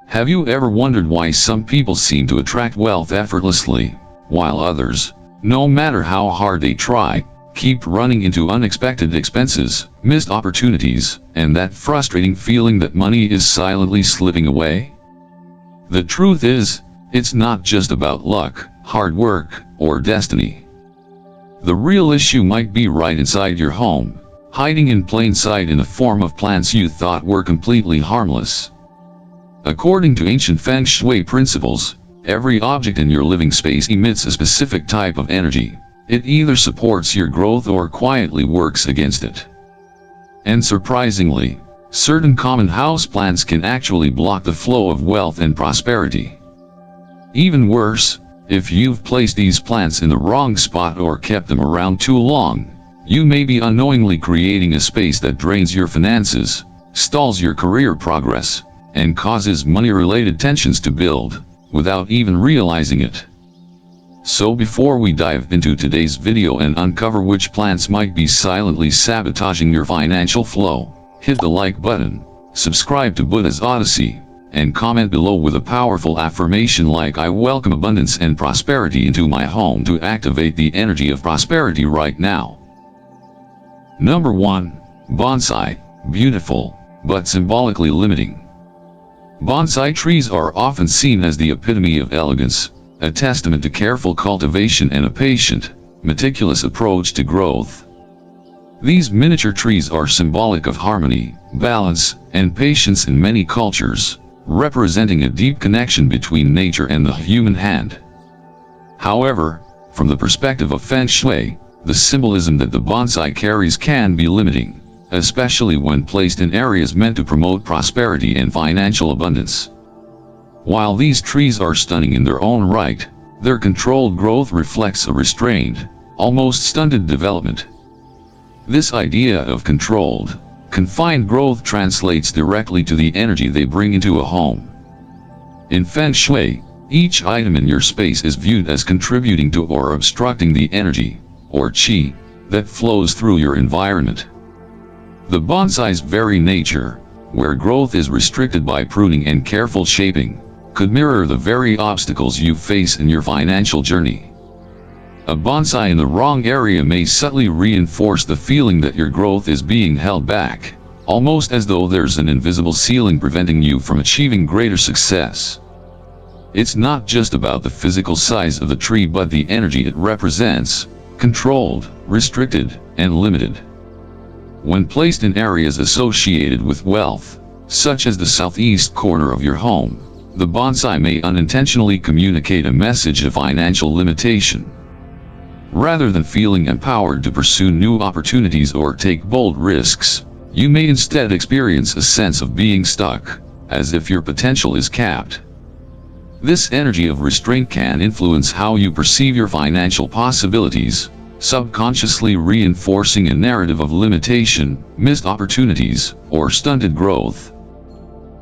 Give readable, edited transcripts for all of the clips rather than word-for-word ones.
Have you ever wondered why some people seem to attract wealth effortlessly, while others, no matter how hard they try, keep running into unexpected expenses, missed opportunities, and that frustrating feeling that money is silently slipping away? The truth is, it's not just about luck, hard work, or destiny. The real issue might be right inside your home, hiding in plain sight in the form of plants you thought were completely harmless. According to ancient Feng Shui principles, every object in your living space emits a specific type of energy. It either supports your growth or quietly works against it. And surprisingly, certain common houseplants can actually block the flow of wealth and prosperity. Even worse, if you've placed these plants in the wrong spot or kept them around too long, you may be unknowingly creating a space that drains your finances, stalls your career progress, and causes money-related tensions to build, without even realizing it. So before we dive into today's video and uncover which plants might be silently sabotaging your financial flow, hit the like button, subscribe to Buddha's Odyssey, and comment below with a powerful affirmation like "I welcome abundance and prosperity into my home" to activate the energy of prosperity right now. Number 1. Bonsai. Beautiful, but symbolically limiting. Bonsai trees are often seen as the epitome of elegance, a testament to careful cultivation and a patient, meticulous approach to growth. These miniature trees are symbolic of harmony, balance, and patience in many cultures, representing a deep connection between nature and the human hand. However, from the perspective of Feng Shui, the symbolism that the bonsai carries can be limiting, especially when placed in areas meant to promote prosperity and financial abundance. While these trees are stunning in their own right, their controlled growth reflects a restrained, almost stunted development. This idea of controlled, confined growth translates directly to the energy they bring into a home. In Feng Shui, each item in your space is viewed as contributing to or obstructing the energy, or qi, that flows through your environment. The bonsai's very nature, where growth is restricted by pruning and careful shaping, could mirror the very obstacles you face in your financial journey. A bonsai in the wrong area may subtly reinforce the feeling that your growth is being held back, almost as though there's an invisible ceiling preventing you from achieving greater success. It's not just about the physical size of the tree but the energy it represents, controlled, restricted, and limited. When placed in areas associated with wealth, such as the southeast corner of your home, the bonsai may unintentionally communicate a message of financial limitation. Rather than feeling empowered to pursue new opportunities or take bold risks, you may instead experience a sense of being stuck, as if your potential is capped. This energy of restraint can influence how you perceive your financial possibilities, subconsciously reinforcing a narrative of limitation, missed opportunities, or stunted growth.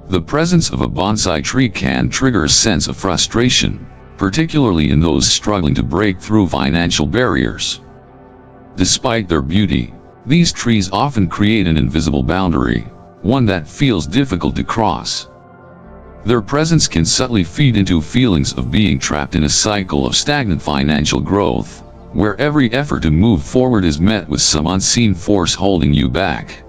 The presence of a bonsai tree can trigger a sense of frustration, particularly in those struggling to break through financial barriers. Despite their beauty, these trees often create an invisible boundary, one that feels difficult to cross. Their presence can subtly feed into feelings of being trapped in a cycle of stagnant financial growth, where every effort to move forward is met with some unseen force holding you back.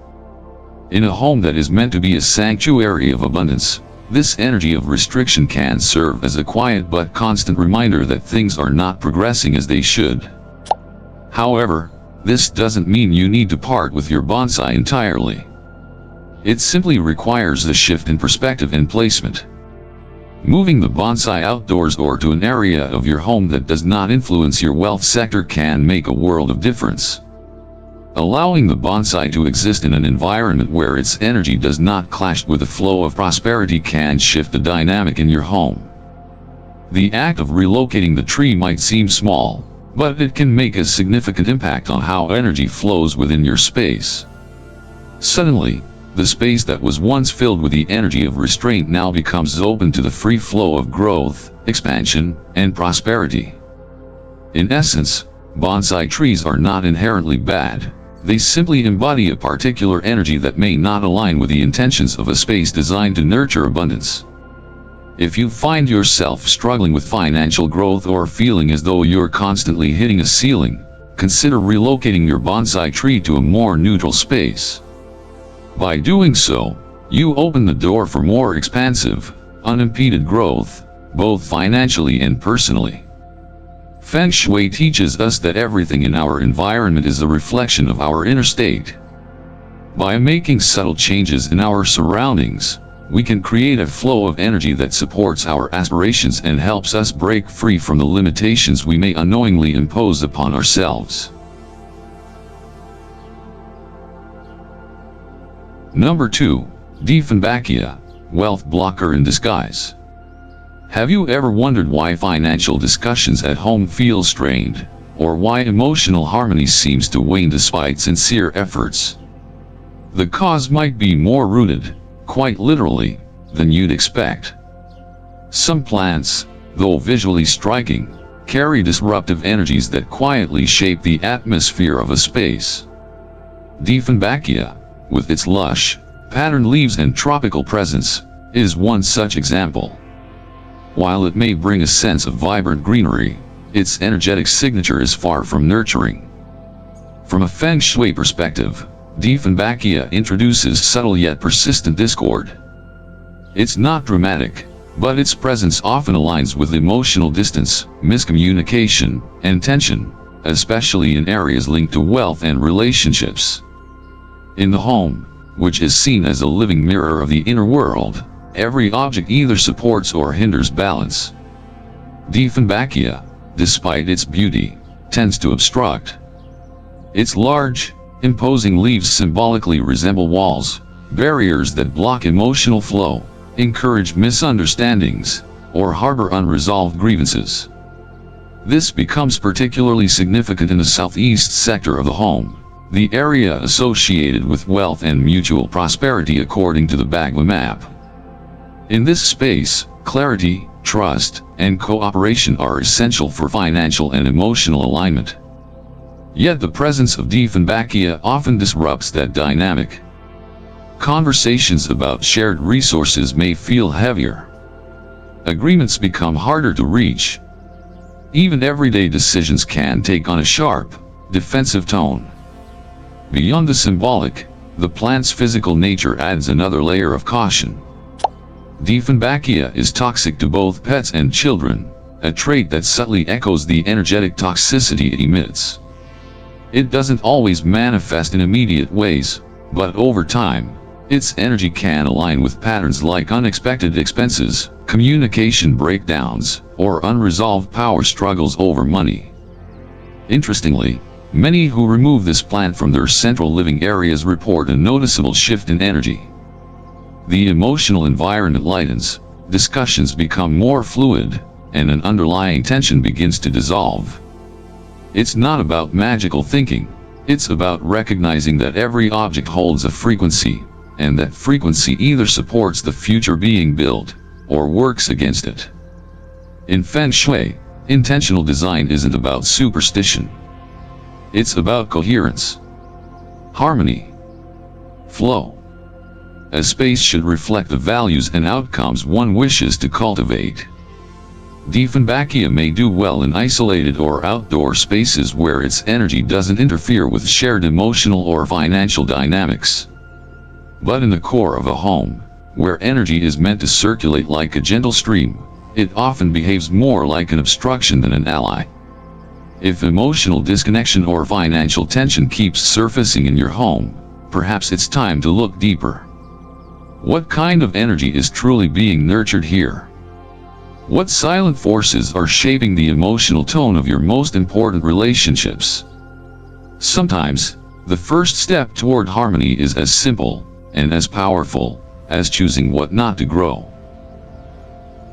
In a home that is meant to be a sanctuary of abundance, this energy of restriction can serve as a quiet but constant reminder that things are not progressing as they should. However, this doesn't mean you need to part with your bonsai entirely. It simply requires a shift in perspective and placement. Moving the bonsai outdoors or to an area of your home that does not influence your wealth sector can make a world of difference. Allowing the bonsai to exist in an environment where its energy does not clash with the flow of prosperity can shift the dynamic in your home. The act of relocating the tree might seem small, but it can make a significant impact on how energy flows within your space. Suddenly, the space that was once filled with the energy of restraint now becomes open to the free flow of growth, expansion, and prosperity. In essence, bonsai trees are not inherently bad. They simply embody a particular energy that may not align with the intentions of a space designed to nurture abundance. If you find yourself struggling with financial growth or feeling as though you're constantly hitting a ceiling, consider relocating your bonsai tree to a more neutral space. By doing so, you open the door for more expansive, unimpeded growth, both financially and personally. Feng Shui teaches us that everything in our environment is a reflection of our inner state. By making subtle changes in our surroundings, we can create a flow of energy that supports our aspirations and helps us break free from the limitations we may unknowingly impose upon ourselves. Number 2. Dieffenbachia, wealth blocker in disguise. Have you ever wondered why financial discussions at home feel strained, or why emotional harmony seems to wane despite sincere efforts? The cause might be more rooted, quite literally, than you'd expect. Some plants, though visually striking, carry disruptive energies that quietly shape the atmosphere of a space. Dieffenbachia, with its lush, patterned leaves and tropical presence, is one such example. While it may bring a sense of vibrant greenery, its energetic signature is far from nurturing. From a Feng Shui perspective, Dieffenbachia introduces subtle yet persistent discord. It's not dramatic, but its presence often aligns with emotional distance, miscommunication, and tension, especially in areas linked to wealth and relationships. In the home, which is seen as a living mirror of the inner world, every object either supports or hinders balance. Dieffenbachia, despite its beauty, tends to obstruct. Its large, imposing leaves symbolically resemble walls, barriers that block emotional flow, encourage misunderstandings, or harbor unresolved grievances. This becomes particularly significant in the southeast sector of the home, the area associated with wealth and mutual prosperity according to the Bagua map. In this space, clarity, trust, and cooperation are essential for financial and emotional alignment. Yet the presence of Dieffenbachia often disrupts that dynamic. Conversations about shared resources may feel heavier. Agreements become harder to reach. Even everyday decisions can take on a sharp, defensive tone. Beyond the symbolic, the plant's physical nature adds another layer of caution. Dieffenbachia is toxic to both pets and children, a trait that subtly echoes the energetic toxicity it emits. It doesn't always manifest in immediate ways, but over time, its energy can align with patterns like unexpected expenses, communication breakdowns, or unresolved power struggles over money. Interestingly, many who remove this plant from their central living areas report a noticeable shift in energy. The emotional environment lightens, discussions become more fluid, and an underlying tension begins to dissolve. It's not about magical thinking, it's about recognizing that every object holds a frequency, and that frequency either supports the future being built, or works against it. In Feng Shui, intentional design isn't about superstition. It's about coherence, harmony, flow. A space should reflect the values and outcomes one wishes to cultivate. Dieffenbachia may do well in isolated or outdoor spaces where its energy doesn't interfere with shared emotional or financial dynamics. But in the core of a home, where energy is meant to circulate like a gentle stream, it often behaves more like an obstruction than an ally. If emotional disconnection or financial tension keeps surfacing in your home, perhaps it's time to look deeper. What kind of energy is truly being nurtured here? What silent forces are shaping the emotional tone of your most important relationships? Sometimes, the first step toward harmony is as simple, and as powerful, as choosing what not to grow.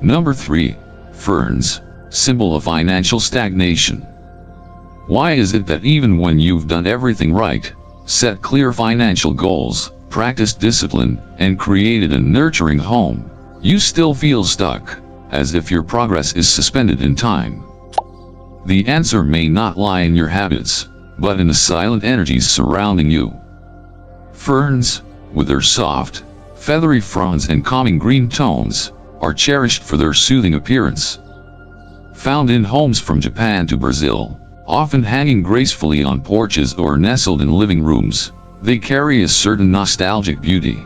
Number 3. Ferns, symbol of financial stagnation. Why is it that even when you've done everything right, set clear financial goals, practiced discipline, and created a nurturing home, you still feel stuck, as if your progress is suspended in time? The answer may not lie in your habits, but in the silent energies surrounding you. Ferns, with their soft, feathery fronds and calming green tones, are cherished for their soothing appearance. Found in homes from Japan to Brazil, often hanging gracefully on porches or nestled in living rooms, they carry a certain nostalgic beauty.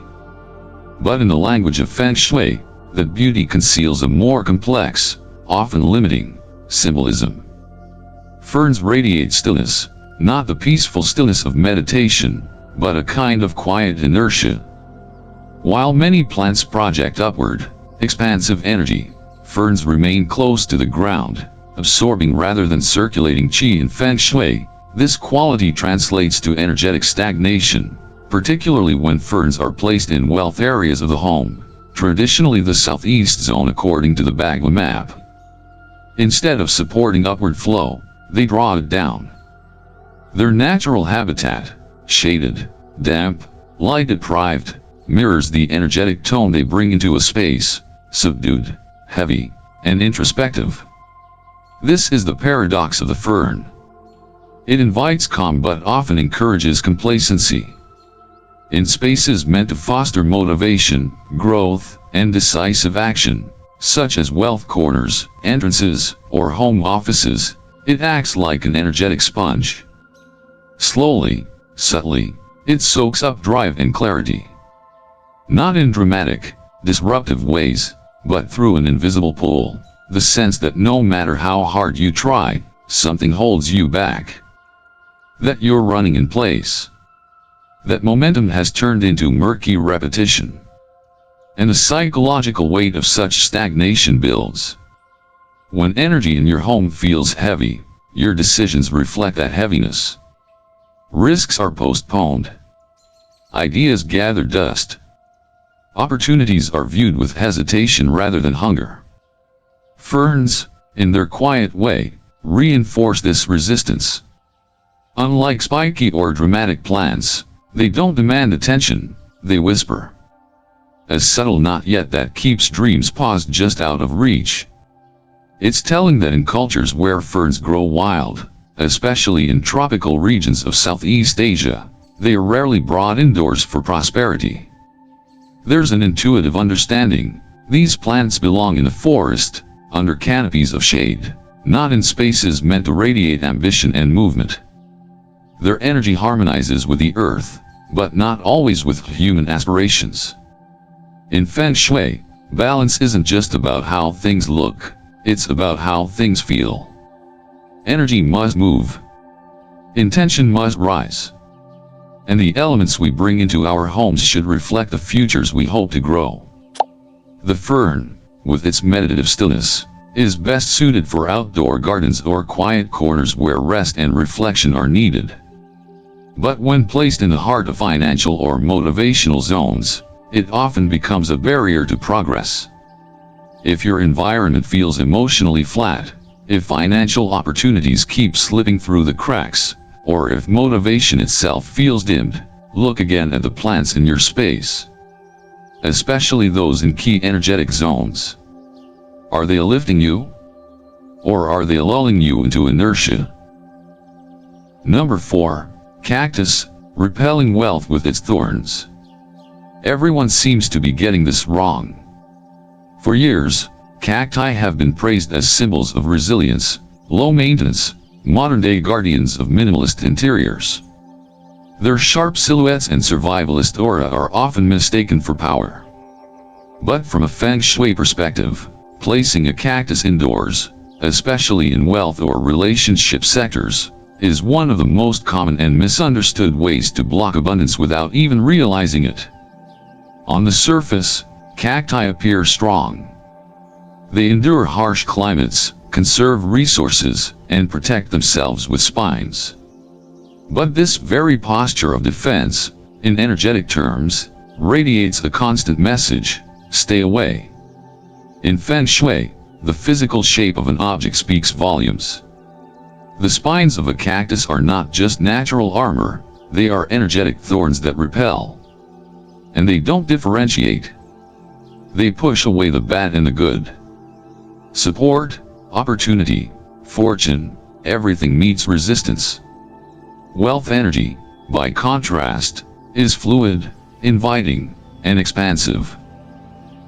But in the language of Feng Shui, that beauty conceals a more complex, often limiting, symbolism. Ferns radiate stillness, not the peaceful stillness of meditation, but a kind of quiet inertia. While many plants project upward, expansive energy, ferns remain close to the ground, absorbing rather than circulating qi. In Feng Shui, this quality translates to energetic stagnation, particularly when ferns are placed in wealth areas of the home, traditionally the southeast zone according to the Bagua map. Instead of supporting upward flow, they draw it down. Their natural habitat, shaded, damp, light-deprived, mirrors the energetic tone they bring into a space, subdued, heavy, and introspective. This is the paradox of the fern. It invites calm but often encourages complacency. In spaces meant to foster motivation, growth, and decisive action, such as wealth corners, entrances, or home offices, it acts like an energetic sponge. Slowly, subtly, it soaks up drive and clarity. Not in dramatic, disruptive ways, but through an invisible pull, the sense that no matter how hard you try, something holds you back. That you're running in place. That momentum has turned into murky repetition. And the psychological weight of such stagnation builds. When energy in your home feels heavy, your decisions reflect that heaviness. Risks are postponed. Ideas gather dust. Opportunities are viewed with hesitation rather than hunger. Ferns, in their quiet way, reinforce this resistance. Unlike spiky or dramatic plants, they don't demand attention, they whisper. A subtle not yet that keeps dreams paused just out of reach. It's telling that in cultures where ferns grow wild, especially in tropical regions of Southeast Asia, they are rarely brought indoors for prosperity. There's an intuitive understanding, these plants belong in the forest, under canopies of shade, not in spaces meant to radiate ambition and movement. Their energy harmonizes with the earth, but not always with human aspirations. In Feng Shui, balance isn't just about how things look, it's about how things feel. Energy must move. Intention must rise. And the elements we bring into our homes should reflect the futures we hope to grow. The fern, with its meditative stillness, is best suited for outdoor gardens or quiet corners where rest and reflection are needed. But when placed in the heart of financial or motivational zones, it often becomes a barrier to progress. If your environment feels emotionally flat, if financial opportunities keep slipping through the cracks, or if motivation itself feels dimmed, look again at the plants in your space. Especially those in key energetic zones. Are they lifting you? Or are they lulling you into inertia? Number 4. Cactus, repelling wealth with its thorns. Everyone seems to be getting this wrong. For years, cacti have been praised as symbols of resilience, low maintenance, modern-day guardians of minimalist interiors. Their sharp silhouettes and survivalist aura are often mistaken for power. But from a Feng Shui perspective, placing a cactus indoors, especially in wealth or relationship sectors, is one of the most common and misunderstood ways to block abundance without even realizing it. On the surface, cacti appear strong. They endure harsh climates, conserve resources, and protect themselves with spines. But this very posture of defense, in energetic terms, radiates a constant message: stay away. In Feng Shui, the physical shape of an object speaks volumes. The spines of a cactus are not just natural armor, they are energetic thorns that repel. And they don't differentiate. They push away the bad and the good. Support, opportunity, fortune, everything meets resistance. Wealth energy, by contrast, is fluid, inviting, and expansive.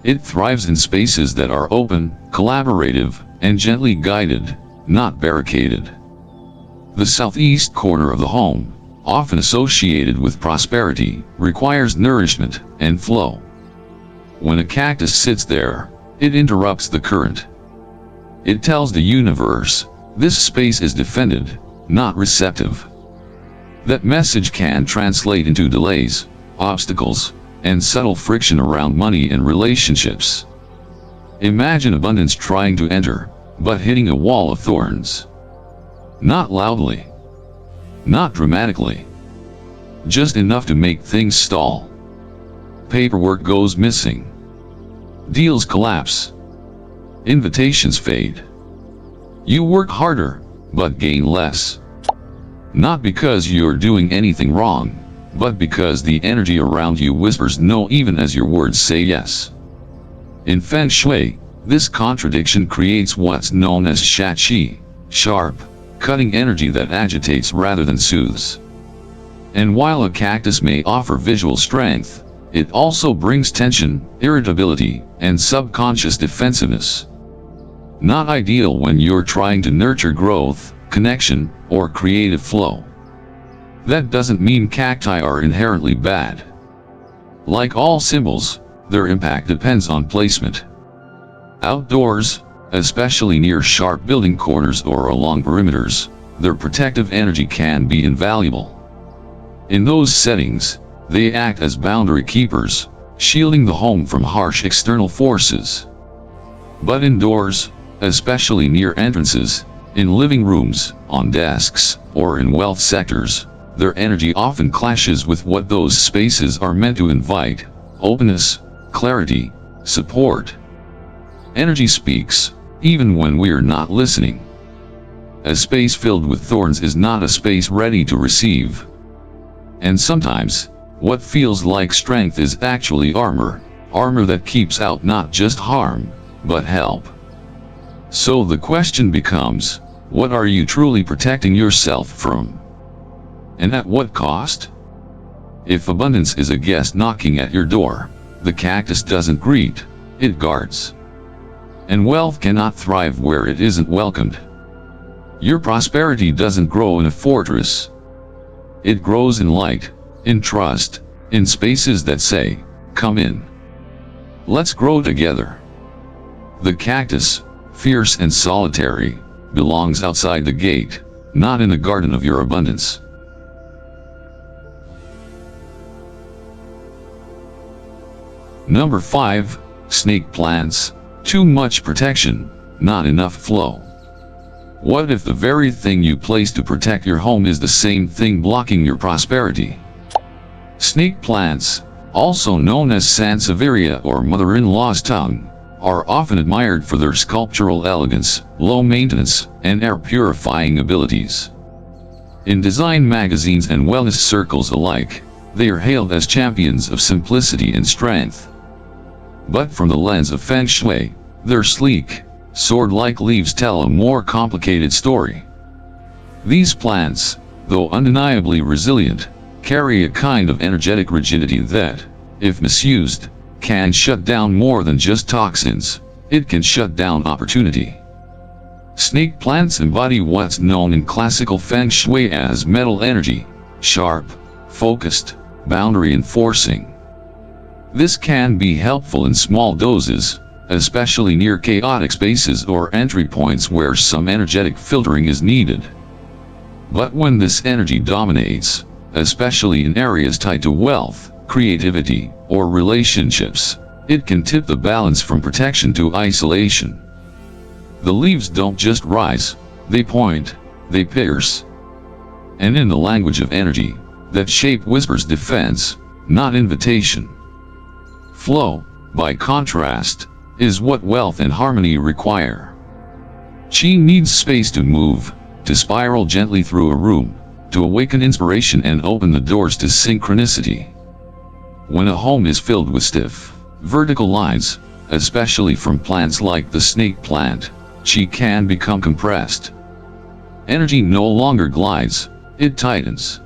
It thrives in spaces that are open, collaborative, and gently guided, not barricaded. The southeast corner of the home, often associated with prosperity, requires nourishment and flow. When a cactus sits there, it interrupts the current. It tells the universe, this space is defended, not receptive. That message can translate into delays, obstacles, and subtle friction around money and relationships. Imagine abundance trying to enter, but hitting a wall of thorns. Not loudly. Not dramatically. Just enough to make things stall. Paperwork goes missing. Deals collapse. Invitations fade. You work harder, but gain less. Not because you're doing anything wrong, but because the energy around you whispers no even as your words say yes. In Feng Shui, this contradiction creates what's known as shachi, sharp, cutting energy that agitates rather than soothes. And while a cactus may offer visual strength, it also brings tension, irritability, and subconscious defensiveness. Not ideal when you're trying to nurture growth, connection, or creative flow. That doesn't mean cacti are inherently bad. Like all symbols, their impact depends on placement. Outdoors, especially near sharp building corners or along perimeters, their protective energy can be invaluable. In those settings, they act as boundary keepers, shielding the home from harsh external forces. But indoors, especially near entrances, in living rooms, on desks, or in wealth sectors, their energy often clashes with what those spaces are meant to invite: openness, clarity, support. Energy speaks, even when we're not listening. A space filled with thorns is not a space ready to receive. And sometimes, what feels like strength is actually armor that keeps out not just harm, but help. So the question becomes, what are you truly protecting yourself from? And at what cost? If abundance is a guest knocking at your door, the cactus doesn't greet, it guards. And wealth cannot thrive where it isn't welcomed. Your prosperity doesn't grow in a fortress. It grows in light, in trust, in spaces that say, come in. Let's grow together. The cactus, fierce and solitary, belongs outside the gate, not in the garden of your abundance. Number 5, snake plants. Too much protection, not enough flow. What if the very thing you place to protect your home is the same thing blocking your prosperity? Snake plants, also known as sansevieria or mother-in-law's tongue, are often admired for their sculptural elegance, low maintenance, and air-purifying abilities. In design magazines and wellness circles alike, they are hailed as champions of simplicity and strength. But from the lens of Feng Shui, their sleek, sword-like leaves tell a more complicated story. These plants, though undeniably resilient, carry a kind of energetic rigidity that, if misused, can shut down more than just toxins. It can shut down opportunity. Snake plants embody what's known in classical Feng Shui as metal energy, sharp, focused, boundary enforcing. This can be helpful in small doses, especially near chaotic spaces or entry points where some energetic filtering is needed. But when this energy dominates, especially in areas tied to wealth, creativity, or relationships, it can tip the balance from protection to isolation. The leaves don't just rise, they point, they pierce. And in the language of energy, that shape whispers defense, not invitation. Flow, by contrast, is what wealth and harmony require. Qi needs space to move, to spiral gently through a room, to awaken inspiration and open the doors to synchronicity. When a home is filled with stiff, vertical lines, especially from plants like the snake plant, Qi can become compressed. Energy no longer glides, it tightens.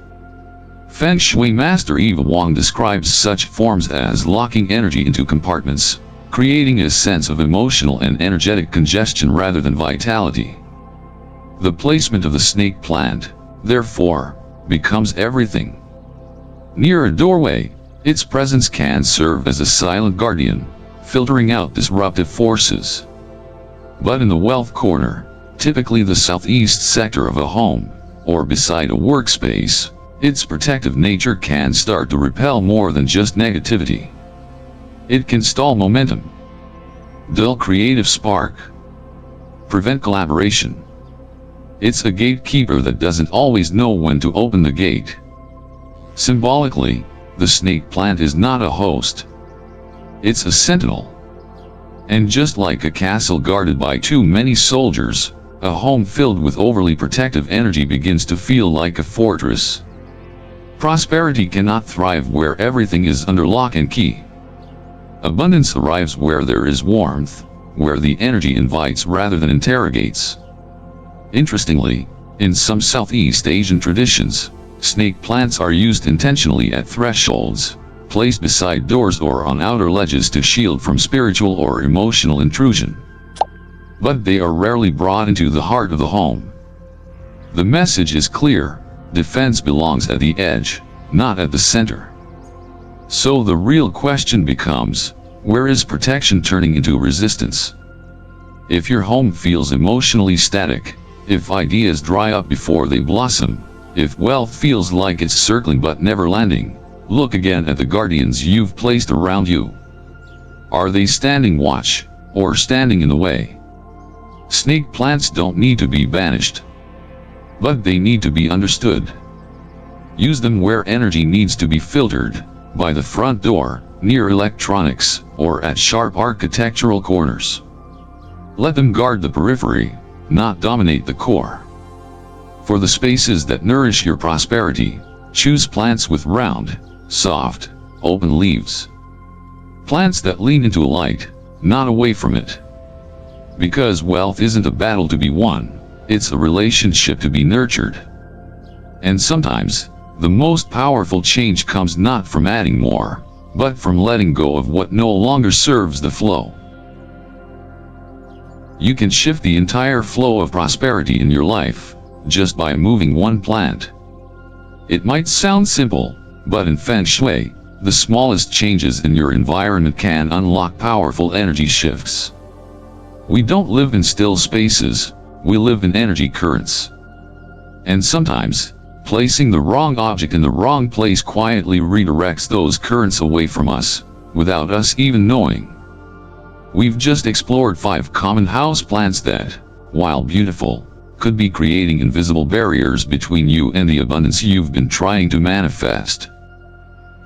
Feng Shui master Eva Wang describes such forms as locking energy into compartments, creating a sense of emotional and energetic congestion rather than vitality. The placement of the snake plant, therefore, becomes everything. Near a doorway, its presence can serve as a silent guardian, filtering out disruptive forces. But in the wealth corner, typically the southeast sector of a home, or beside a workspace, its protective nature can start to repel more than just negativity. It can stall momentum, dull creative spark, prevent collaboration. It's a gatekeeper that doesn't always know when to open the gate. Symbolically, the snake plant is not a host. It's a sentinel. And just like a castle guarded by too many soldiers, a home filled with overly protective energy begins to feel like a fortress. Prosperity cannot thrive where everything is under lock and key. Abundance arrives where there is warmth, where the energy invites rather than interrogates. Interestingly, in some Southeast Asian traditions, snake plants are used intentionally at thresholds, placed beside doors or on outer ledges to shield from spiritual or emotional intrusion. But they are rarely brought into the heart of the home. The message is clear: defense belongs at the edge, not at the center. So the real question becomes, where is protection turning into resistance? If your home feels emotionally static, if ideas dry up before they blossom, if wealth feels like it's circling but never landing, look again at the guardians you've placed around you. Are they standing watch, or standing in the way? Snake plants don't need to be banished, but they need to be understood. Use them where energy needs to be filtered, by the front door, near electronics, or at sharp architectural corners. Let them guard the periphery, not dominate the core. For the spaces that nourish your prosperity, choose plants with round, soft, open leaves. Plants that lean into light, not away from it. Because wealth isn't a battle to be won, it's a relationship to be nurtured. And sometimes, the most powerful change comes not from adding more, but from letting go of what no longer serves the flow. You can shift the entire flow of prosperity in your life, just by moving one plant. It might sound simple, but in Feng Shui, the smallest changes in your environment can unlock powerful energy shifts. We don't live in still spaces, we live in energy currents. And sometimes, placing the wrong object in the wrong place quietly redirects those currents away from us, without us even knowing. We've just explored 5 common houseplants that, while beautiful, could be creating invisible barriers between you and the abundance you've been trying to manifest.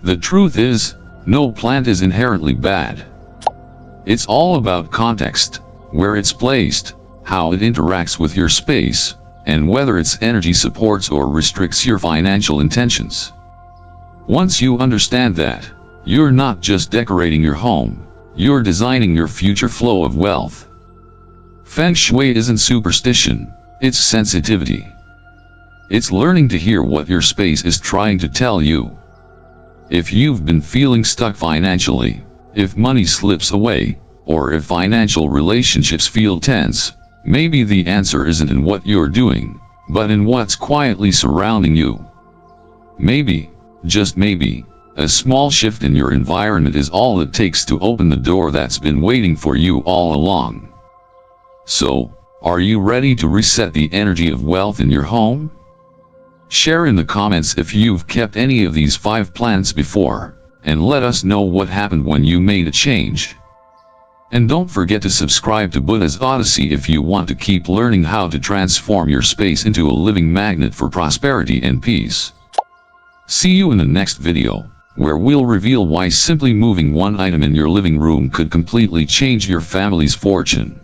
The truth is, no plant is inherently bad. It's all about context, where it's placed, how it interacts with your space, and whether its energy supports or restricts your financial intentions. Once you understand that, you're not just decorating your home, you're designing your future flow of wealth. Feng Shui isn't superstition, it's sensitivity. It's learning to hear what your space is trying to tell you. If you've been feeling stuck financially, if money slips away, or if financial relationships feel tense, maybe the answer isn't in what you're doing, but in what's quietly surrounding you. Maybe, just maybe, a small shift in your environment is all it takes to open the door that's been waiting for you all along. So, are you ready to reset the energy of wealth in your home? Share in the comments if you've kept any of these 5 plants before, and let us know what happened when you made a change. And don't forget to subscribe to Buddha's Odyssey if you want to keep learning how to transform your space into a living magnet for prosperity and peace. See you in the next video, where we'll reveal why simply moving one item in your living room could completely change your family's fortune.